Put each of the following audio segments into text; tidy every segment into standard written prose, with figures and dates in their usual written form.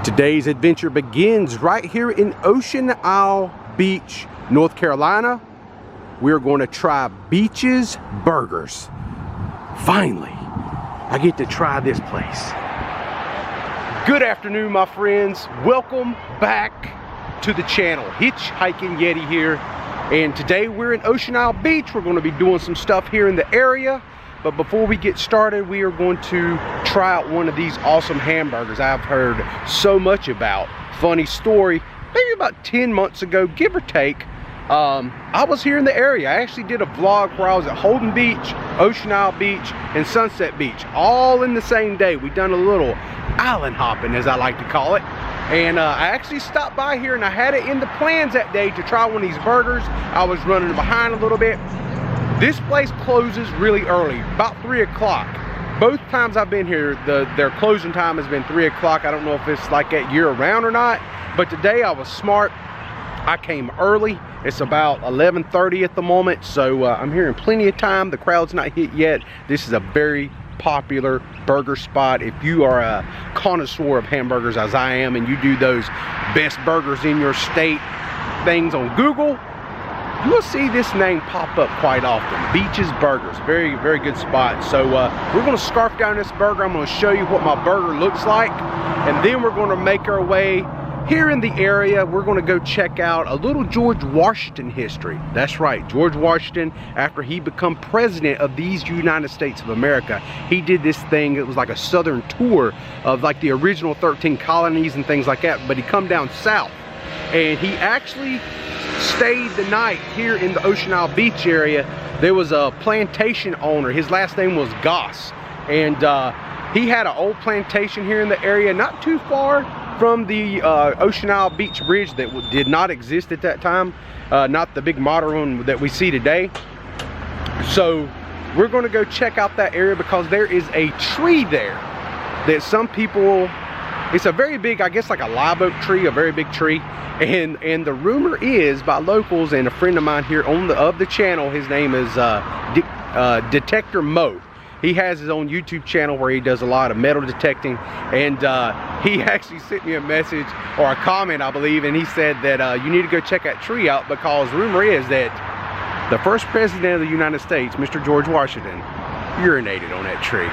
Today's adventure begins right here in Ocean Isle Beach, North Carolina. We're going to try Beach's Burgers. Finally, I get to try this place. Good afternoon, my friends. Welcome back to the channel. Hitchhiking Yeti here. And today we're in Ocean Isle Beach. We're going to be doing some stuff here in the area. But before we get started, we are going to try out one of these awesome hamburgers I've heard so much about. Funny story, maybe about 10 months ago, give or take, I was here in the area. I actually did a vlog where I was at Holden Beach, Ocean Isle Beach, and Sunset Beach, all in the same day. We done a little island hopping, as I like to call it. And I actually stopped by here and I had it in the plans that day to try one of these burgers. I was running behind a little bit. This place closes really early, about 3 o'clock. Both times I've been here, their closing time has been 3 o'clock. I don't know if it's like that year round or not, but today I was smart. I came early. It's about 11:30 at the moment, so I'm here in plenty of time. The crowd's not hit yet. This is a very popular burger spot. If you are a connoisseur of hamburgers as I am, and you do those best burgers in your state things on Google, you'll see this name pop up quite often. Beach's Burgers, very, very good spot. So we're gonna scarf down this burger. I'm gonna show you what my burger looks like, and then we're gonna make our way here in the area. We're gonna go check out a little George Washington history. That's right, George Washington, after he became president of these United States of America, he did this thing. It was like a southern tour of like the original 13 colonies and things like that, but he come down south, and he actually stayed the night here in the Ocean Isle Beach area. There was a plantation owner. His last name was Goss, and he had an old plantation here in the area, not too far from the Ocean Isle Beach Bridge that did not exist at that time, not the big modern one that we see today. So we're going to go check out that area because there is a tree there that some people, it's a very big, I guess like a live oak tree, a very big tree. And the rumor is by locals and a friend of mine here on the channel, his name is Detector Mo. He has his own YouTube channel where he does a lot of metal detecting, and he actually sent me a message or a comment, I believe, and he said that you need to go check that tree out because rumor is that the first president of the United States, Mr. George Washington, urinated on that tree.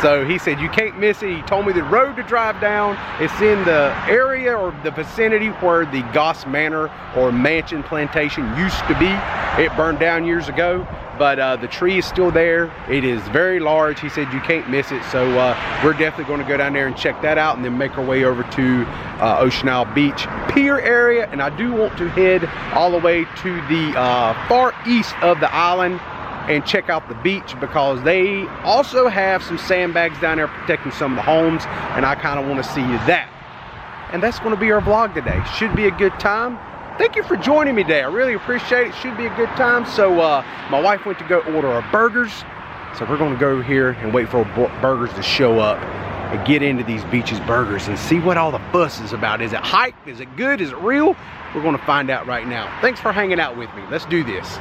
So he said you can't miss it. He told me the road to drive down, it's in the area or the vicinity where the Goss Manor or Mansion Plantation used to be. It burned down years ago, but the tree is still there. It is very large. He said you can't miss it. So we're definitely going to go down there and check that out and then make our way over to Ocean Isle Beach Pier area. And I do want to head all the way to the far east of the island and check out the beach because they also have some sandbags down there protecting some of the homes, and I kind of want to see that. And that's going to be our vlog today. Should be a good time. Thank you for joining me today. I really appreciate it. Should be a good time. So my wife went to go order our burgers, so we're going to go here and wait for our burgers to show up and get into these Beach's Burgers and see what all the fuss is about. Is it hype? Is it good? Is it real? We're going to find out right now. Thanks for hanging out with me. Let's do this.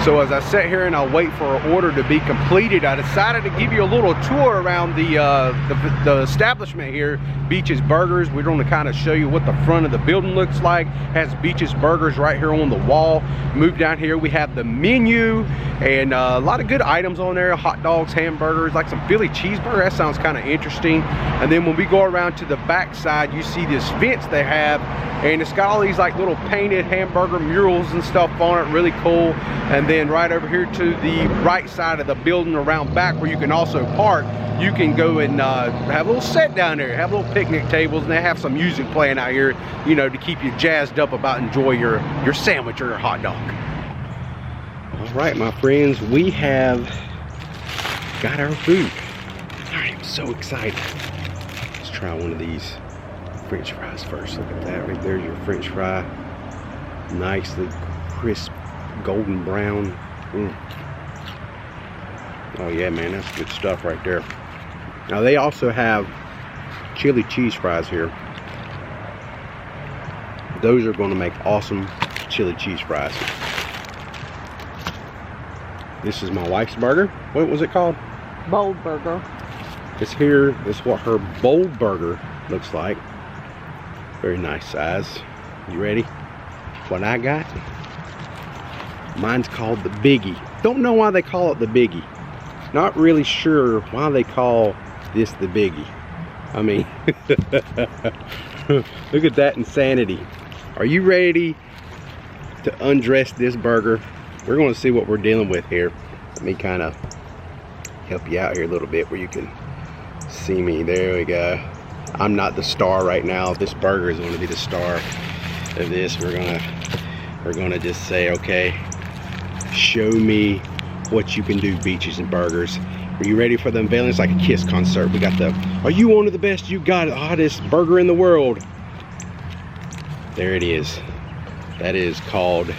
So as I sit here and I wait for our order to be completed, I decided to give you a little tour around the establishment here, Beach's Burgers. We're going to kind of show you what the front of the building looks like. Has Beach's Burgers right here on the wall. Move down here, we have the menu and a lot of good items on there. Hot dogs, hamburgers, like some Philly cheeseburger. That sounds kind of interesting. And then when we go around to the back side, you see this fence they have, and it's got all these like little painted hamburger murals and stuff on it, really cool. And then right over here to the right side of the building around back where you can also park, you can go and have a little set down there, have little picnic tables, and they have some music playing out here, you know, to keep you jazzed up about enjoy your sandwich or your hot dog. All right, my friends, we have got our food. I am so excited. Let's try one of these French fries first. Look at that right there, your French fry. Nicely crisp, golden brown. Oh yeah, man, that's good stuff right there. Now they also have chili cheese fries here. Those are going to make awesome chili cheese fries. This is my wife's burger. What was it called? Bold burger. This here is what her bold burger looks like. Very nice size. You ready? What I got? Mine's called the Biggie. Don't know why they call it the Biggie. Not really sure why they call this the Biggie. I mean, look at that insanity. Are you ready to undress this burger? We're going to see what we're dealing with here. Let me kind of help you out here a little bit where you can see me. There we go. I'm not the star right now. This burger is going to be the star of this. We're gonna just say, okay, show me what you can do, Beaches and Burgers. Are you ready for the unveiling? It's like a Kiss concert. We got the, are you one of the best? You got the hottest burger in the world. There it is. That is called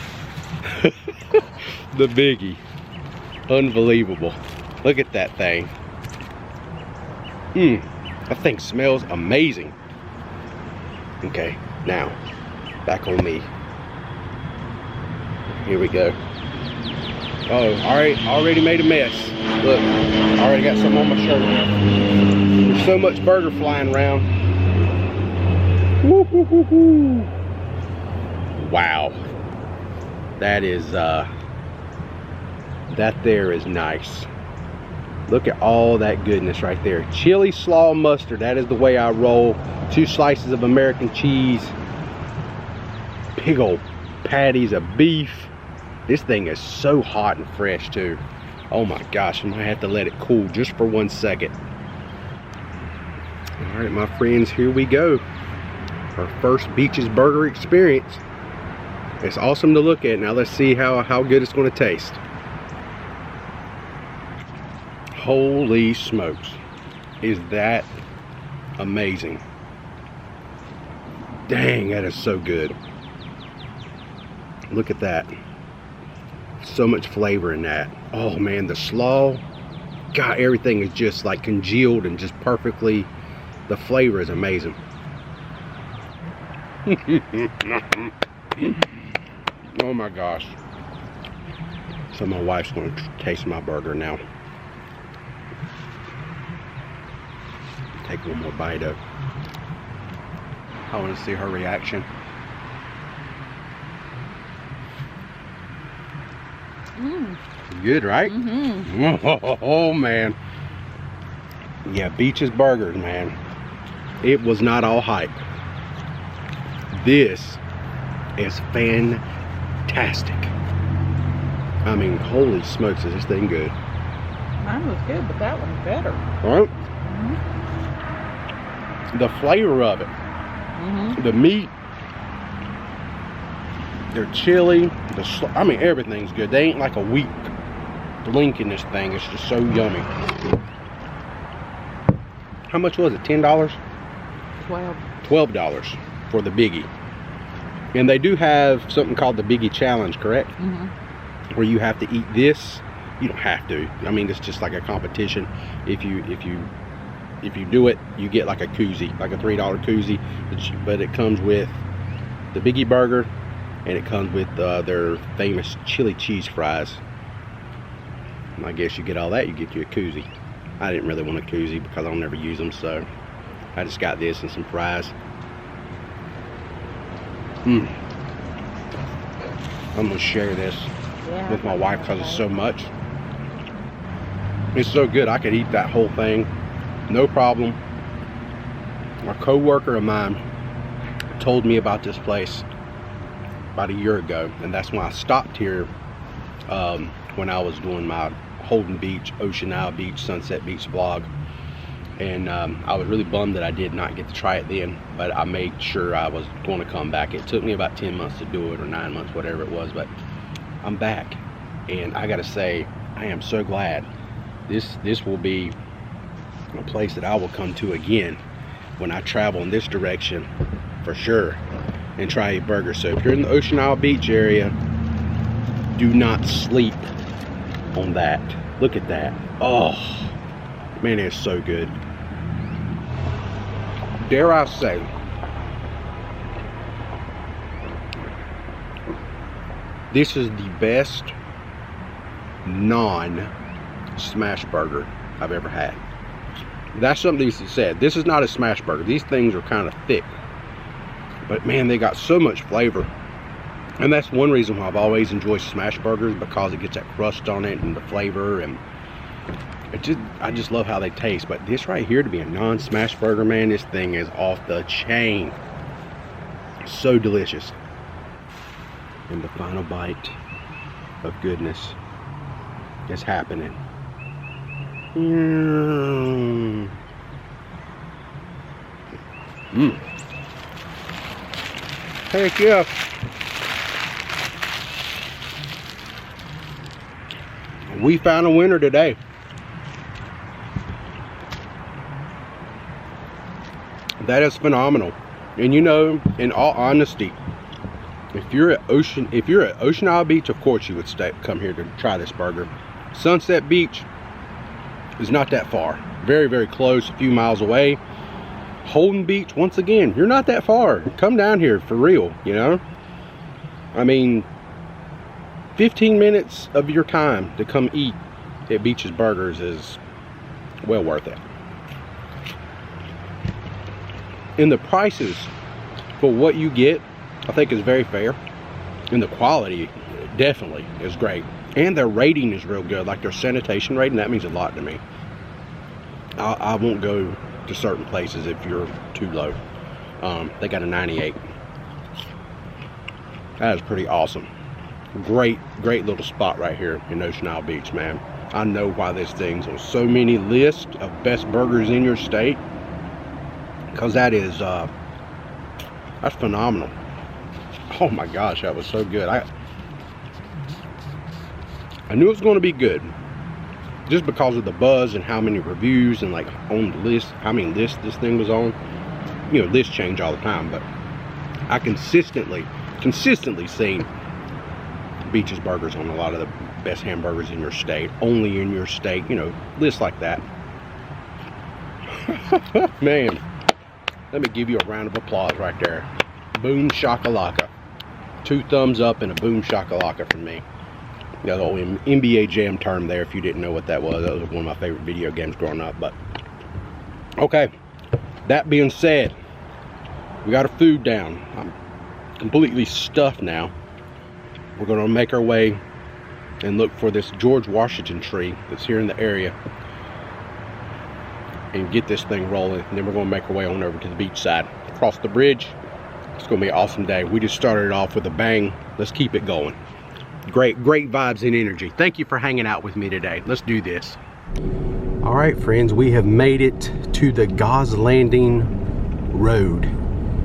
the Biggie. Unbelievable. Look at that thing. That thing smells amazing. Okay, now back on me. Here we go. Oh, already made a mess. Look, already got some on my shirt. There's so much burger flying around. Woo, woo, woo, woo. Wow. That is, that there is nice. Look at all that goodness right there. Chili slaw mustard, that is the way I roll. 2 slices of American cheese. Big old patties of beef. This thing is so hot and fresh too. Oh my gosh, I might have to let it cool just for 1 second. All right, my friends, here we go. Our first Beaches burger experience. It's awesome to look at. Now let's see how good it's going to taste. Holy smokes. Is that amazing? Dang, that is so good. Look at that. So much flavor in that. Oh man, the slaw. God, everything is just like congealed and just perfectly. The flavor is amazing. Oh my gosh. So my wife's going to taste my burger now. Take one more bite of. I want to see her reaction. Good, right? Oh man. Yeah, Beaches Burgers, man. It was not all hype. This is fantastic. I mean, holy smokes, is this thing good? Mine was good, but that one's better. All right. The flavor of it. The meat. Their chili. I mean, everything's good. They ain't like a weak link in this thing. It's just so yummy. How much was it? $10? $12 for the Biggie. And they do have something called the Biggie Challenge, correct? Where you have to eat this. You don't have to. I mean, it's just like a competition. If you do it, you get like a koozie, like a $3 koozie. But it comes with the Biggie burger, and it comes with their famous chili cheese fries. And I guess you get all that, you get you a koozie. I didn't really want a koozie because I'll never use them, so I just got this and some fries. I'm gonna share this with my wife because it's so much. It's so good, I could eat that whole thing, no problem. A co-worker of mine told me about this place about a year ago, and that's when I stopped here when I was doing my Holden Beach, Ocean Isle Beach, Sunset Beach vlog. And I was really bummed that I did not get to try it then, but I made sure I was going to come back. It took me about 10 months to do it, or 9 months, whatever it was, but I'm back. And I gotta say, I am so glad. This will be a place that I will come to again when I travel in this direction, for sure, and try a burger. So if you're in the Ocean Isle Beach area, do not sleep on that. Look at that. Oh man, it's so good. Dare I say, this is the best non-smash burger I've ever had. That's something he said. This is not a smash burger. These things are kind of thick. But man, they got so much flavor. And that's one reason why I've always enjoyed smash burgers, because it gets that crust on it and the flavor, and I just love how they taste. But this right here, to be a non-smash burger, man, this thing is off the chain. So delicious. And the final bite of goodness is happening. Heck yeah. We found a winner today. That is phenomenal. And you know, in all honesty, if you're at Ocean Isle Beach, of course you would come here to try this burger. Sunset Beach is not that far. Very, very close, a few miles away. Holden Beach, once again, you're not that far. Come down here for real, you know? I mean, 15 minutes of your time to come eat at Beach's Burgers is well worth it. And the prices for what you get, I think, is very fair. And the quality definitely is great. And their rating is real good. Like their sanitation rating, that means a lot to me. I won't go to certain places if you're too low. They got a 98. That is pretty awesome. Great little spot right here in Ocean Isle Beach, man. I know why this thing's on so many lists of best burgers in your state, because that is that's phenomenal. Oh my gosh, that was so good. I knew it was going to be good just because of the buzz and how many reviews and like on the list, how many lists this thing was on. You know, lists change all the time, but I consistently seen Beach's Burgers on a lot of the best hamburgers in your state, only in your state, you know, lists like that. Man, let me give you a round of applause right there. Boom shakalaka. 2 thumbs up and a boom shakalaka from me. The old NBA Jam term there, if you didn't know what that was. That was one of my favorite video games growing up. But okay, that being said, we got our food down. I'm completely stuffed now. We're going to make our way and look for this George Washington tree that's here in the area and get this thing rolling. And then we're going to make our way on over to the beach side, across the bridge. It's going to be an awesome day. We just started it off with a bang. Let's keep it going. Great vibes and energy. Thank you for hanging out with me today. Let's do this. All right, friends, we have made it to the Gauze Landing Road.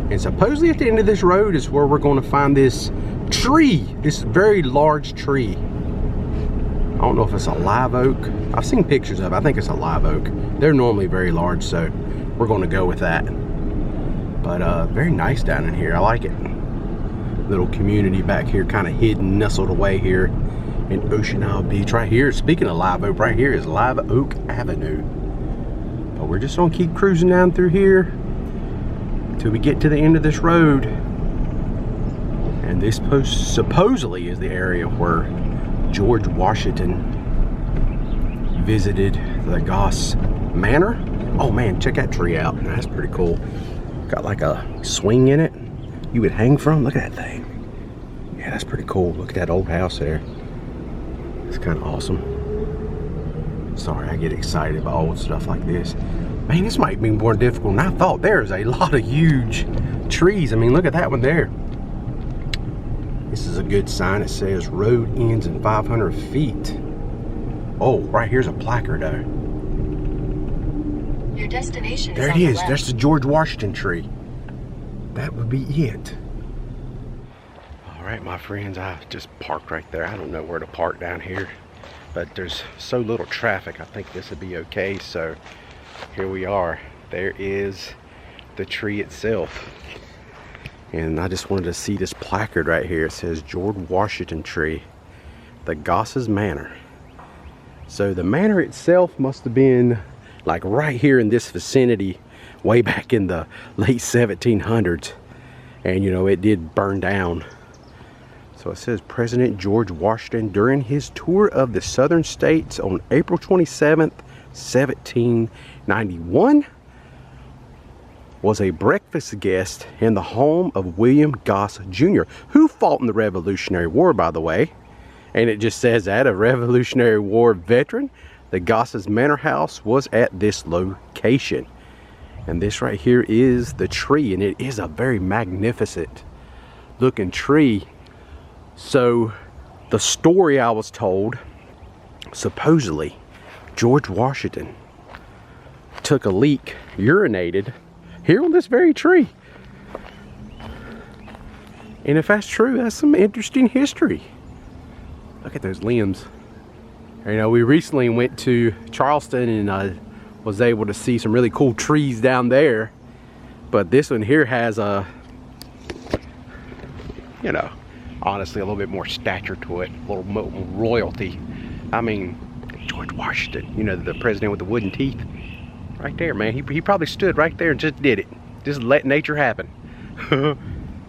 And supposedly at the end of this road is where we're going to find this tree, this very large tree. I don't know if it's a live oak. I've seen pictures of it. I think it's a live oak. They're normally very large, so we're going to go with that. But very nice down in here. I like it. Little community back here, kind of hidden, nestled away here in Ocean Isle Beach. Right here, speaking of live oak, right here is Live Oak Avenue. But we're just gonna keep cruising down through here till we get to the end of this road. And this supposedly is the area where George Washington visited the Goss Manor. Oh man, check that tree out. That's pretty cool. Got like a swing in it you would hang from. Look at that thing. Yeah, that's pretty cool. Look at that old house there. It's kind of awesome. Sorry, I get excited about old stuff like this. Man, this might be more difficult than I thought. There's a lot of huge trees. I mean, look at that one there. This is a good sign. It says road ends in 500 feet. Oh, right here's a placard though. Your destination there is it on is. the left. That's the George Washington tree. That would be it. All right, my friends, I just parked right there. I don't know where to park down here, but there's so little traffic. I think this would be okay. So here we are. There is the tree itself. And I just wanted to see this placard right here. It says George Washington tree, the Goss's Manor. So the manor itself must have been like right here in this vicinity way back in the late 1700s. And you know, it did burn down. So it says President George Washington during his tour of the southern states on April 27th, 1791. was a breakfast guest in the home of William Goss Jr., who fought in the Revolutionary War, by the way. And it just says that, a Revolutionary War veteran. The Goss's manor house was at this location. And this right here is the tree, and it is a very magnificent looking tree. So the story I was told, supposedly George Washington took a leak, urinated here on this very tree. And if that's true, that's some interesting history. Look at those limbs. You know, we recently went to Charleston and was able to see some really cool trees down there. But this one here has a, you know, honestly a little bit more stature to it, a little more royalty. I mean, George Washington, you know, the president with the wooden teeth. Right there, man. He probably stood right there and just did it. Just let nature happen.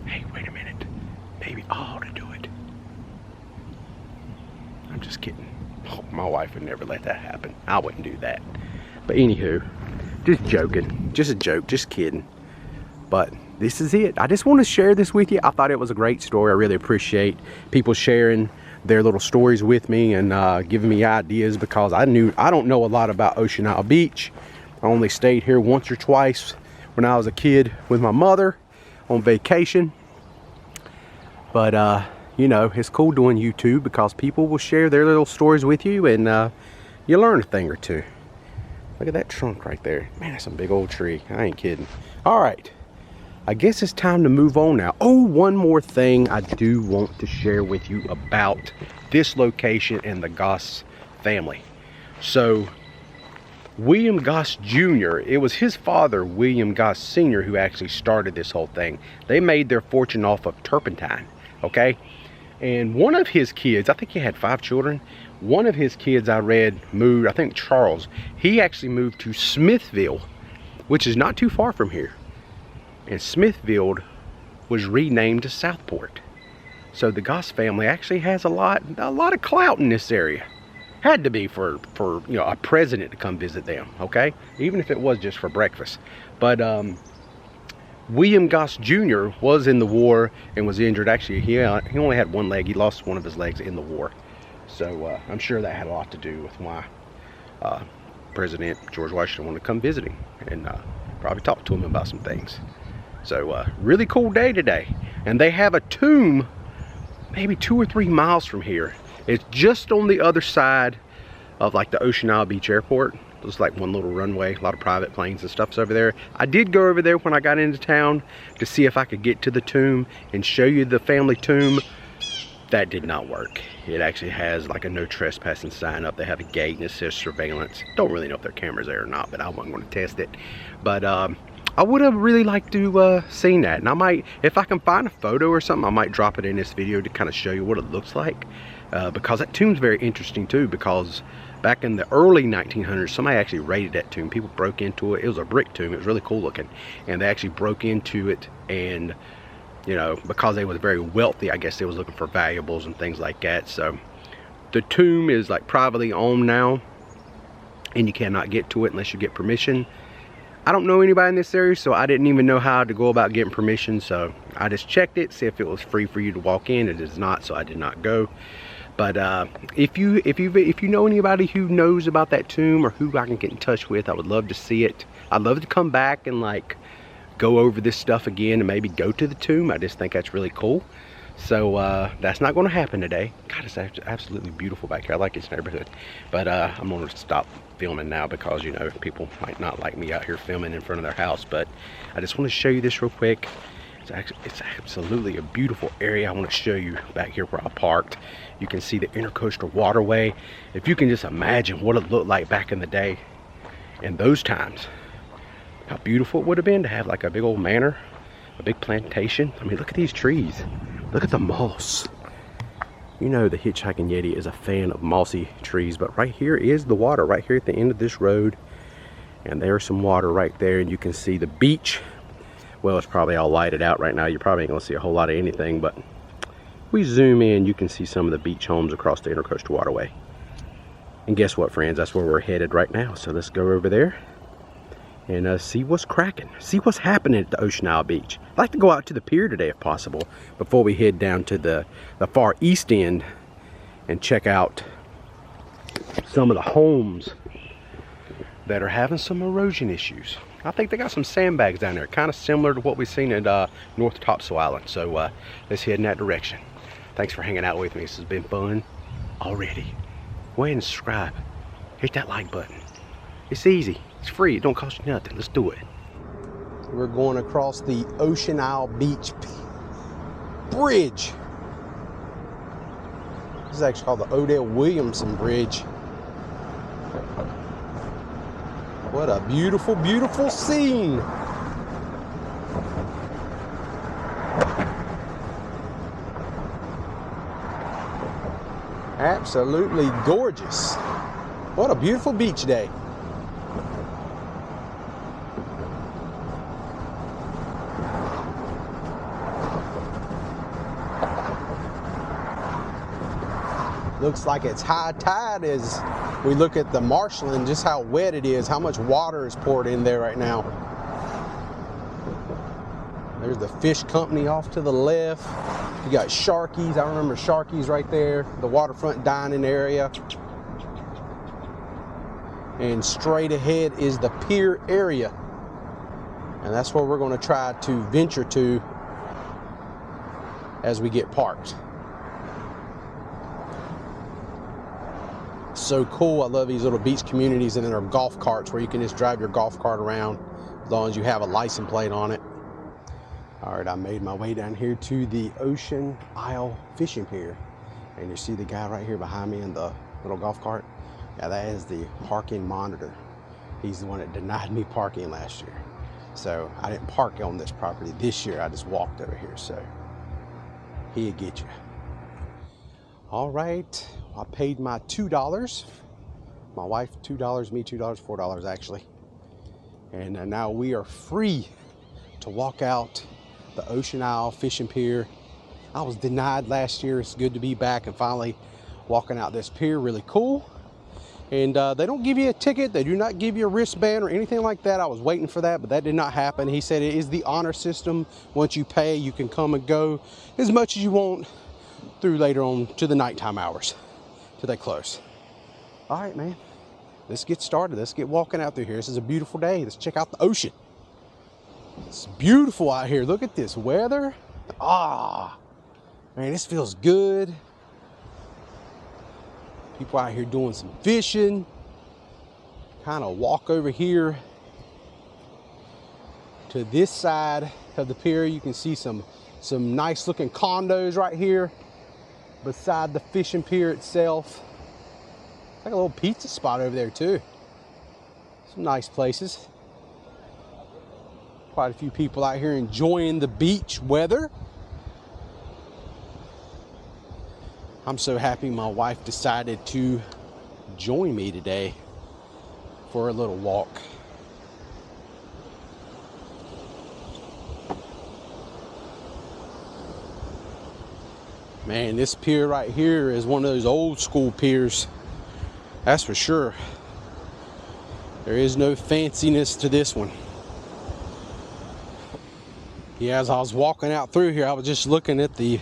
Hey, wait a minute. Maybe I ought to do it. I'm just kidding. Oh, my wife would never let that happen. I wouldn't do that. But anywho, just joking. Just a joke, just kidding. But this is it. I just want to share this with you. I thought it was a great story. I really appreciate people sharing their little stories with me and giving me ideas, because I don't know a lot about Ocean Isle Beach. I only stayed here once or twice when I was a kid with my mother on vacation. But you know, it's cool doing YouTube because people will share their little stories with you, and you learn a thing or two. Look at that trunk right there. Man, that's a big old tree. I ain't kidding. All right, I guess it's time to move on now. Oh, one more thing I do want to share with you about this location and the Goss family. So William Goss Jr., it was his father, William Goss Sr., who actually started this whole thing. They made their fortune off of turpentine, okay? And one of his kids, I think he had 5 children. One of his kids I read moved, I think Charles, he actually moved to Smithville, which is not too far from here. And Smithville was renamed to Southport. So the Goss family actually has a lot of clout in this area. Had to be for you know, a president to come visit them, okay? Even if it was just for breakfast. But William Goss Jr. was in the war and was injured. Actually, he only had one leg. He lost one of his legs in the war. So I'm sure that had a lot to do with why President George Washington wanted to come visit him and probably talk to him about some things. So really cool day today. And they have a tomb maybe 2 or 3 miles from here. It's just on the other side of like the Ocean Isle Beach Airport. There's like one little runway, a lot of private planes and stuff's over there. I did go over there when I got into town to see if I could get to the tomb and show you the family tomb. That did not work. It actually has like a no trespassing sign up. They have a gate and it says surveillance. Don't really know if their camera's there or not, but I wasn't going to test it. But I would have really liked to seen that. And I might, if I can find a photo or something, I might drop it in this video to kind of show you what it looks like. Because that tomb's very interesting too, because back in the early 1900s, somebody actually raided that tomb. People broke into it. It was a brick tomb. It was really cool looking. And they actually broke into it, and, you know, because they was very wealthy, I guess they was looking for valuables and things like that. So the tomb is like privately owned now, and you cannot get to it unless you get permission. I don't know anybody in this area, so I didn't even know how to go about getting permission. So I just checked it, see if it was free for you to walk in. It is not, so I did not go. But if you know anybody who knows about that tomb or who I can get in touch with, I would love to see it. I'd love to come back and like go over this stuff again and maybe go to the tomb. I just think that's really cool. So that's not going to happen today. God, it's absolutely beautiful back here. I like this neighborhood. But I'm going to stop filming now because, you know, people might not like me out here filming in front of their house. But I just want to show you this real quick. It's absolutely a beautiful area. I want to show you back here where I parked. You can see the intercoastal waterway. If you can just imagine what it looked like back in the day in those times, how beautiful it would have been to have like a big old manor, a big plantation. I mean, look at these trees. Look at the moss. You know the hitchhiking Yeti is a fan of mossy trees, but right here is the water, right here at the end of this road. And there's some water right there, and you can see the beach. Well, it's probably all lighted out right now. You probably ain't gonna see a whole lot of anything, but if we zoom in, you can see some of the beach homes across the intercoastal waterway. And guess what, friends? That's where we're headed right now. So let's go over there and see what's cracking, see what's happening at the Ocean Isle Beach. I'd like to go out to the pier today if possible, before we head down to the far east end and check out some of the homes that are having some erosion issues. I think they got some sandbags down there, kind of similar to what we've seen at North Topsail Island. So let's head in that direction. Thanks for hanging out with me. This has been fun already. Go ahead and subscribe. Hit that like button. It's easy. It's free. It don't cost you nothing. Let's do it. We're going across the Ocean Isle Beach Bridge. This is actually called the Odell Williamson Bridge. What a beautiful, beautiful scene. Absolutely gorgeous. What a beautiful beach day. Looks like it's high tide as we look at the marshland, just how wet it is, how much water is poured in there right now. There's the fish company off to the left. You got Sharky's, I remember Sharky's right there, the waterfront dining area. And straight ahead is the pier area. And that's where we're going to try to venture to as we get parked. So cool. I love these little beach communities, and then there are golf carts where you can just drive your golf cart around as long as you have a license plate on it. All right, I made my way down here to the Ocean Isle Fishing Pier, and you see the guy right here behind me in the little golf cart. Yeah, that is the parking monitor. He's the one that denied me parking last year, so I didn't park on this property this year. I just walked over here, so he'll get you. All right, I paid my $2. My wife $2, me $2, $4 actually. And now we are free to walk out the Ocean Isle Fishing Pier. I was denied last year. It's good to be back and finally walking out this pier. Really cool. And they don't give you a ticket. They do not give you a wristband or anything like that. I was waiting for that, but that did not happen. He said it is the honor system. Once you pay, you can come and go as much as you want through later on to the nighttime hours till they close. All right, man, let's get started. Let's get walking out through here. This is a beautiful day. Let's check out the ocean. It's beautiful out here. Look at this weather. Ah, man, this feels good. People out here doing some fishing. Kind of walk over here to this side of the pier. You can see some nice looking condos right here beside the fishing pier itself. Like a little pizza spot over there too. Some nice places. Quite a few people out here enjoying the beach weather. I'm so happy my wife decided to join me today for a little walk. Man, this pier right here is one of those old school piers. That's for sure. There is no fanciness to this one. Yeah, as I was walking out through here, I was just looking at the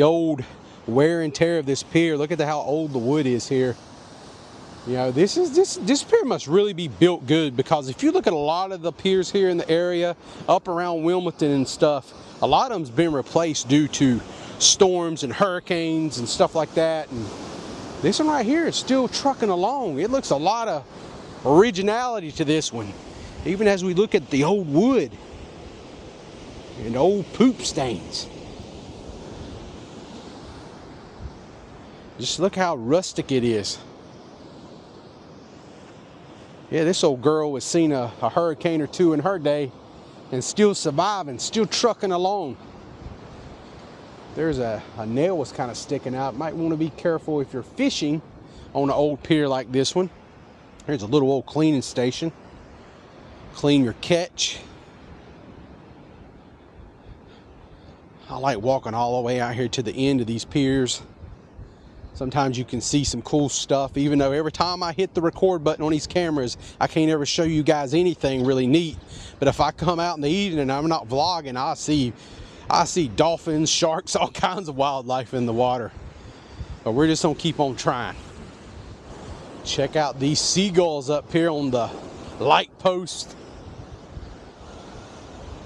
old wear and tear of this pier. Look at how old the wood is here. You know, this pier must really be built good, because if you look at a lot of the piers here in the area, up around Wilmington and stuff, a lot of them's been replaced due to storms and hurricanes and stuff like that. And this one right here is still trucking along. It looks a lot of originality to this one, even as we look at the old wood and old poop stains. Just look how rustic it is. Yeah, this old girl has seen a hurricane or two in her day and still surviving, still trucking along. There's a nail was kind of sticking out. Might want to be careful if you're fishing on an old pier like this one. Here's a little old cleaning station. Clean your catch. I like walking all the way out here to the end of these piers. Sometimes you can see some cool stuff, even though every time I hit the record button on these cameras, I can't ever show you guys anything really neat. But if I come out in the evening and I'm not vlogging, I see dolphins, sharks, all kinds of wildlife in the water. But we're just gonna keep on trying. Check out these seagulls up here on the light post.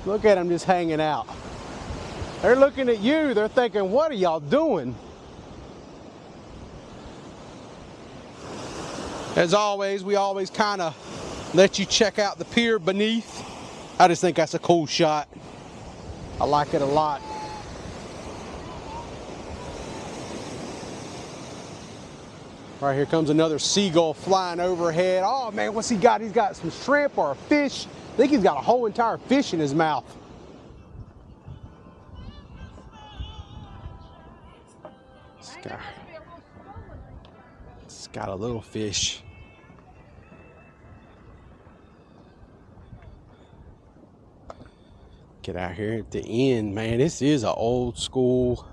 Look at them just hanging out. They're looking at you, they're thinking, what are y'all doing? As always, we always kind of let you check out the pier beneath. I just think that's a cool shot. I like it a lot. Right here comes another seagull flying overhead. Oh man, what's he got? He's got some shrimp or a fish. I think he's got a whole entire fish in his mouth. It's got a little fish. Get out here at the end, man. This is an old school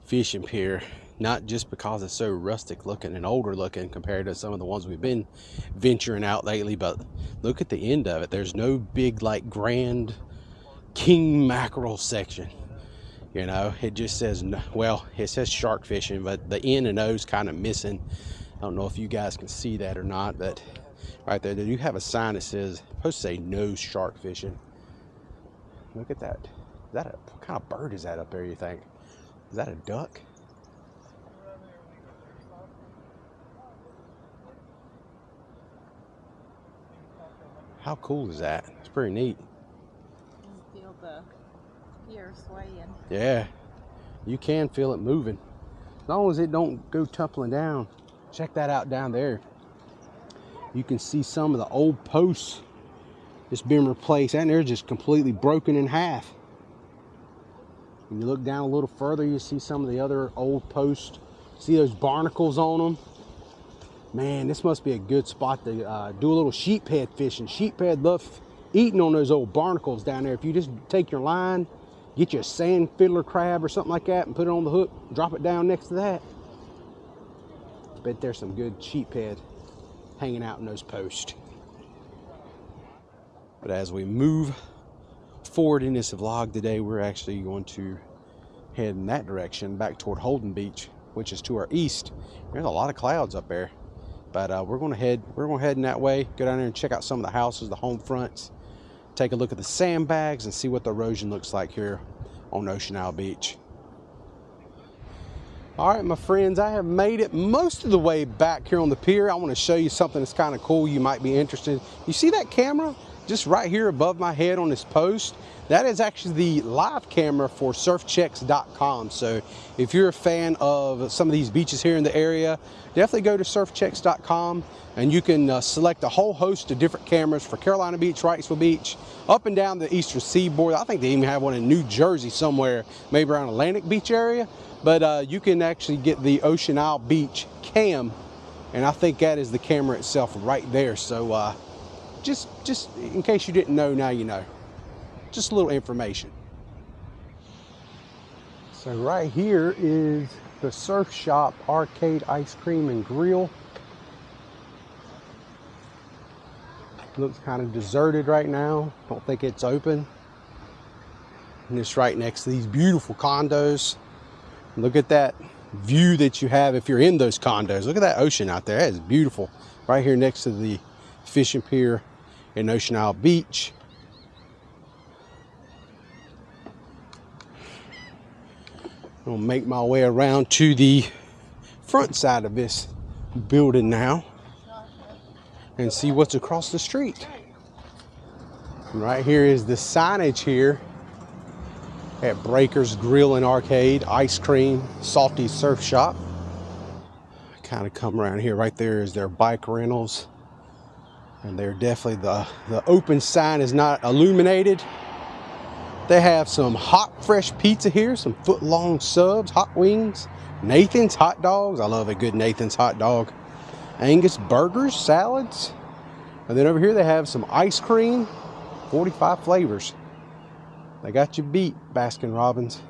fishing pier. Not just because it's so rustic looking and older looking compared to some of the ones we've been venturing out lately, but look at the end of it. There's no big like grand king mackerel section. You know, it just says, well, it says shark fishing, but the N and O's kind of missing. I don't know if you guys can see that or not, but right there, they do have a sign that says, supposed to say no shark fishing. Look at that. Is that what kind of bird is that up there, you think? Is that a duck? How cool is that? It's pretty neat. You can feel the pier swaying. Yeah, you can feel it moving. As long as it don't go tumbling down. Check that out down there. You can see some of the old posts just being replaced, and they're just completely broken in half. When you look down a little further, you see some of the other old posts. See those barnacles on them? Man, this must be a good spot to do a little sheephead fishing. Sheephead love eating on those old barnacles down there. If you just take your line, get you a sand fiddler crab or something like that and put it on the hook, drop it down next to that. Bet there's some good sheephead hanging out in those posts. But as we move forward in this vlog today, we're actually going to head in that direction back toward Holden Beach, which is to our east. There's a lot of clouds up there, but we're going to head in that way, go down there and check out some of the houses, the home fronts, take a look at the sandbags and see what the erosion looks like here on Ocean Isle Beach. All right, my friends, I have made it most of the way back here on the pier. I want to show you something that's kind of cool. You might be interested. You see that camera just right here above my head on this post? That is actually the live camera for surfchecks.com. So if you're a fan of some of these beaches here in the area, definitely go to surfchecks.com and you can select a whole host of different cameras for Carolina Beach, Wrightsville Beach, up and down the eastern seaboard. I think they even have one in New Jersey somewhere, maybe around Atlantic Beach area. But you can actually get the Ocean Isle Beach cam, and I think that is the camera itself right there. So just in case you didn't know, now you know. Just a little information. So right here is the Surf Shop Arcade Ice Cream and Grill. Looks kind of deserted right now. Don't think it's open. And it's right next to these beautiful condos. Look at that view that you have if you're in those condos. Look at that ocean out there. That is beautiful. Right here next to the fishing pier in Ocean Isle Beach. I'm gonna make my way around to the front side of this building now and see what's across the street. And right here is the signage here at Breakers Grill and Arcade, Ice Cream, Salty Surf Shop. Kind of come around here. Right there is their bike rentals. And they're definitely, the open sign is not illuminated. They have some hot, fresh pizza here, some foot-long subs, hot wings, Nathan's hot dogs. I love a good Nathan's hot dog. Angus burgers, salads. And then over here they have some ice cream, 45 flavors. They got you beat, Baskin Robbins.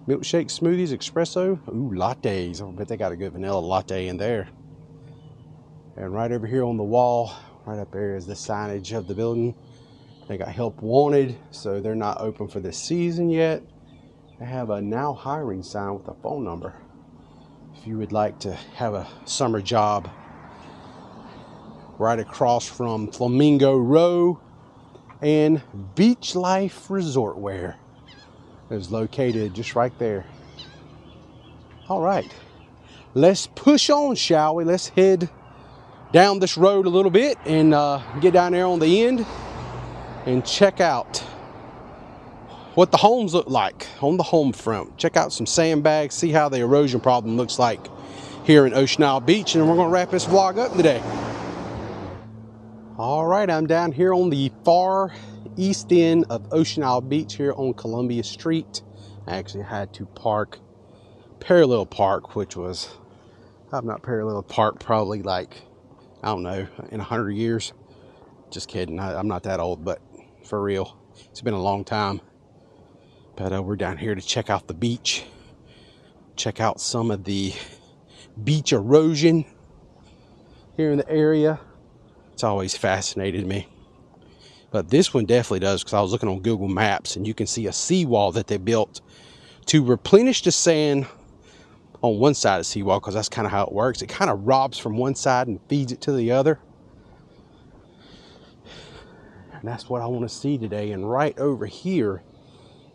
Milkshake, smoothies, espresso. Ooh, lattes. I bet they got a good vanilla latte in there. And right over here on the wall, right up there is the signage of the building. They got help wanted, so they're not open for this season yet. They have a now hiring sign with a phone number if you would like to have a summer job. Right across from Flamingo Row and Beach Life Resort Wear is located just right there. All right, let's push on, shall we? Let's head down this road a little bit and get down there on the end and check out what the homes look like on the home front. Check out some sandbags, see how the erosion problem looks like here in Ocean Isle Beach, and we're gonna wrap this vlog up today. All right, I'm down here on the far east end of Ocean Isle Beach here on Columbia Street. I actually had to parallel park, which was, I've not parallel parked probably like, I don't know, in 100 years. Just kidding, I'm not that old, but for real, it's been a long time. But we're down here to check out the beach, check out some of the beach erosion here in the area. It's always fascinated me. But this one definitely does, because I was looking on Google Maps and you can see a seawall that they built to replenish the sand on one side of the seawall, because that's kind of how it works. It kind of robs from one side and feeds it to the other. And that's what I want to see today. And right over here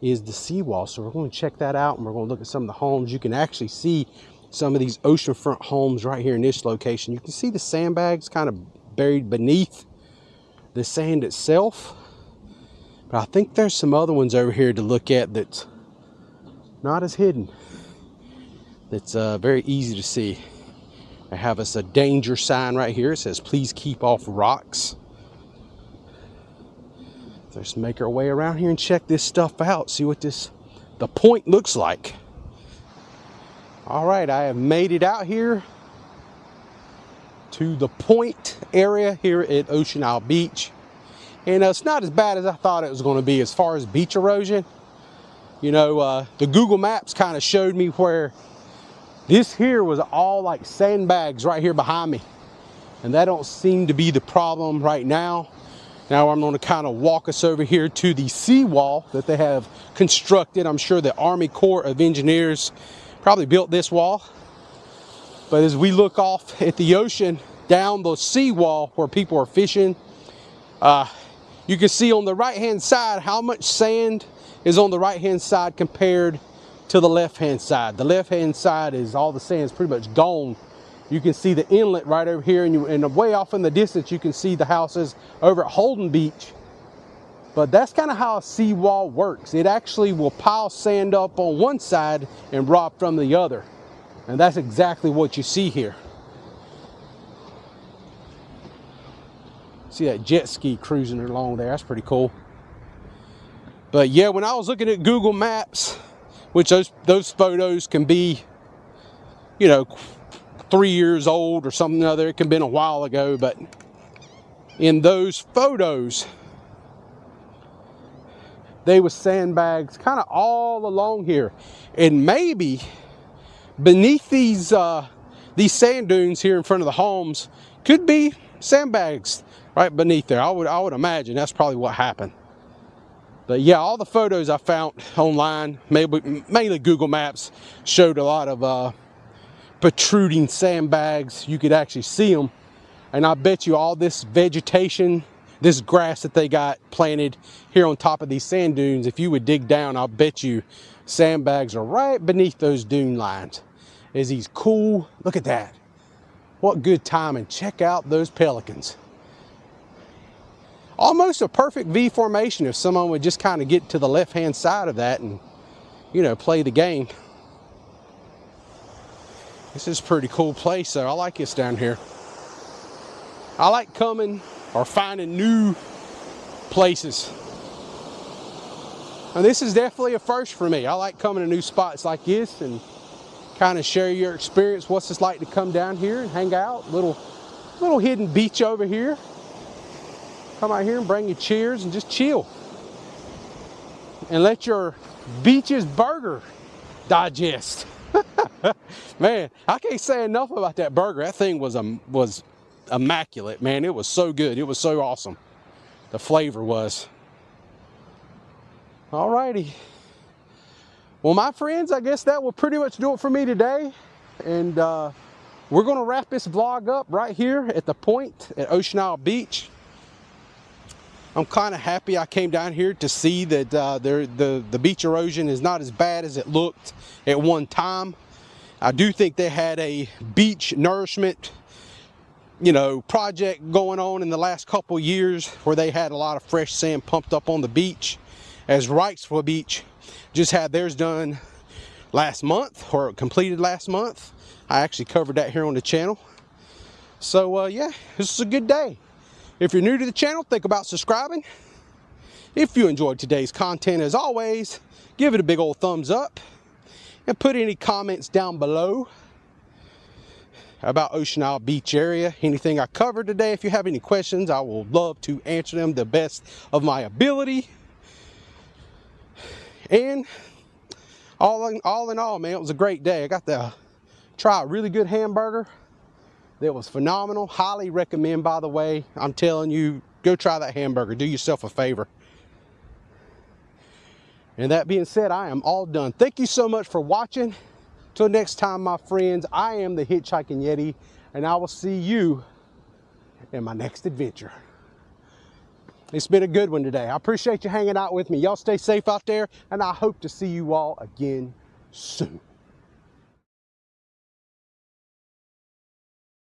is the seawall. So we're going to check that out and we're going to look at some of the homes. You can actually see some of these oceanfront homes right here in this location. You can see the sandbags kind of buried beneath the sand itself. But I think there's some other ones over here to look at that's not as hidden. That's very easy to see. They have us a danger sign right here. It says, please keep off rocks. Let's make our way around here and check this stuff out. See what the point looks like. All right, I have made it out here to the point area here at Ocean Isle Beach. And it's not as bad as I thought it was going to be as far as beach erosion. You know, the Google Maps kind of showed me where this here was all like sandbags right here behind me. And that don't seem to be the problem right now. Now I'm going to kind of walk us over here to the seawall that they have constructed. I'm sure the Army Corps of Engineers probably built this wall. But as we look off at the ocean down the seawall where people are fishing, you can see on the right hand side how much sand is on the right hand side compared to the left hand side. The left hand side is all the sand is pretty much gone. You can see the inlet right over here, and way off in the distance you can see the houses over at Holden Beach. But that's kind of how a seawall works. It actually will pile sand up on one side and rob from the other. And that's exactly what you see here. See that jet ski cruising along there, that's pretty cool. But yeah, when I was looking at Google Maps, which those photos can be, you know, 3 years old or something other. It can have been a while ago, but in those photos, they were sandbags kind of all along here. And maybe beneath these sand dunes here in front of the homes could be sandbags right beneath there. I would imagine that's probably what happened. But yeah, all the photos I found online, mainly Google Maps, showed a lot of protruding sandbags. You could actually see them. And I bet you all this vegetation, this grass that they got planted here on top of these sand dunes, if you would dig down, I'll bet you sandbags are right beneath those dune lines. Is these cool? Look at that. What good timing. Check out those pelicans. Almost a perfect V formation if someone would just kind of get to the left hand side of that and, you know, play the game. This is a pretty cool place, though. I like this down here. I like coming or finding new places. And this is definitely a first for me. I like coming to new spots like this and kind of share your experience. What's it like to come down here and hang out? Little hidden beach over here. Come out here and bring your chairs and just chill. And let your Beach's burger digest. Man, I can't say enough about that burger. That thing was immaculate, man. It was so good. It was so awesome. The flavor was. Alrighty. Well, my friends, I guess that will pretty much do it for me today. And we're going to wrap this vlog up right here at the point at Ocean Isle Beach. I'm kind of happy I came down here to see that the beach erosion is not as bad as it looked at one time. I do think they had a beach nourishment, you know, project going on in the last couple years where they had a lot of fresh sand pumped up on the beach, as Wrightsville Beach just had theirs done last month, or completed last month. I actually covered that here on the channel. So yeah, this is a good day. If you're new to the channel, think about subscribing. If you enjoyed today's content, as always, give it a big old thumbs up and put any comments down below about Ocean Isle Beach area, anything I covered today. If you have any questions, I will love to answer them the best of my ability. And all in all, man, it was a great day. I got to try a really good hamburger that was phenomenal. Highly recommend, by the way. I'm telling you, go try that hamburger. Do yourself a favor. And that being said, I am all done. Thank you so much for watching. Till next time, my friends, I am the Hitchhiking Yeti, and I will see you in my next adventure. It's been a good one today. I appreciate you hanging out with me. Y'all stay safe out there, and I hope to see you all again soon.